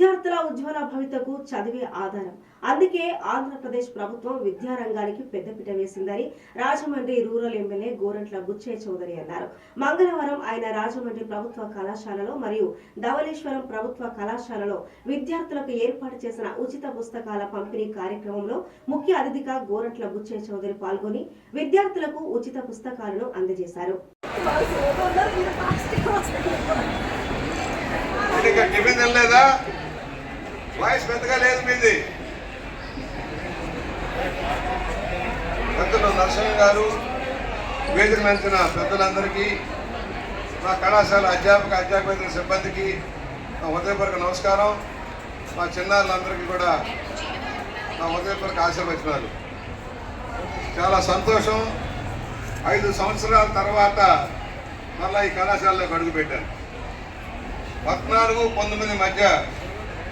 విద్యార్థుల ఉజ్వల భవితకు చదివే ఆధారం. అందుకే ఆంధ్రప్రదేశ్ ప్రభుత్వం విద్యారంగానికి పెద్దపీట వేసిందని రాజమండ్రి రూరల్ ఎమ్మెల్యే గోరంట్ల బుచ్చయ్య చౌదరి అన్నారు. మంగళవారం ఆయన రాజమండ్రి ప్రభుత్వ కళాశాలలో మరియు ధవళేశ్వరం ప్రభుత్వ కళాశాలలో విద్యార్థులకు ఏర్పాటు చేసిన ఉచిత పుస్తకాల పంపిణీ కార్యక్రమంలో ముఖ్య అతిథిగా గోరంట్ల బుచ్చయ్య చౌదరి పాల్గొని విద్యార్థులకు ఉచిత పుస్తకాలను అందజేశారు. వాయిస్ పెద్దగా లేదు మీది. పెద్దలు నరసింహ గారు, వేదిక నంచిన పెద్దలందరికీ, మా కళాశాల అధ్యాపక సిబ్బందికి నా హృదయపూర్వక నమస్కారం. మా చిన్నారులందరికీ కూడా నా హృదయపూర్వక ఆశీర్వచనాలు. చాలా సంతోషం. 5 సంవత్సరాల తర్వాత మళ్ళీ ఈ కళాశాలలో అడుగుపెట్టాను. 14-19 మధ్య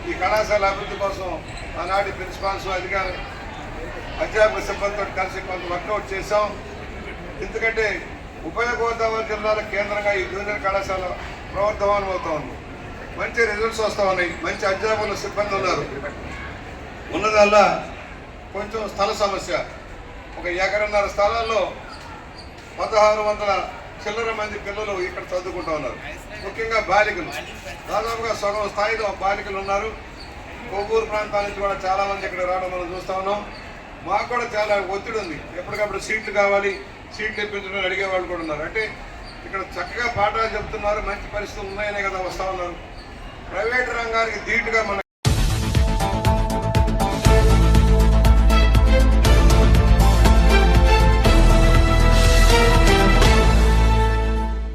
ఈ కళాశాల అభివృద్ధి కోసం ఆనాటి ప్రిన్సిపాల్స్, అధ్యాపక సిబ్బందితో కలిసి కొంత వర్కౌట్ చేశాం. ఎందుకంటే ఉభయ గోదావరి జిల్లాల కేంద్రంగా ఈ జూనియర్ కళాశాల ప్రవర్ధమానం అవుతా ఉంది. మంచి రిజల్ట్స్ వస్తూ ఉన్నాయి. మంచి అధ్యాపకుల సిబ్బంది ఉన్నారు. ఉన్నదల్లా కొంచెం స్థల సమస్య. 1 ఎకరన్నర స్థలాల్లో 1600 చిల్లర మంది పిల్లలు ఇక్కడ చదువుకుంటూ ఉన్నారు. ముఖ్యంగా బాలికలు, దాదాపుగా సగం స్థాయిలో బాలికలు ఉన్నారు. కొవ్వూరు ప్రాంతాల నుంచి కూడా చాలా మంది ఇక్కడ రావడం మనం చూస్తూ ఉన్నాం. మాకు కూడా చాలా ఒత్తిడి ఉంది. ఎప్పటికప్పుడు సీట్లు కావాలి, సీట్లు ఇప్పించడం అడిగే వాళ్ళు కూడా ఉన్నారు. అంటే ఇక్కడ చక్కగా పాఠాలు చెప్తున్నారు, మంచి పరిస్థితులు ఉన్నాయనే కదా వస్తూ ఉన్నారు. ప్రైవేటు రంగానికి ధీటుగా మన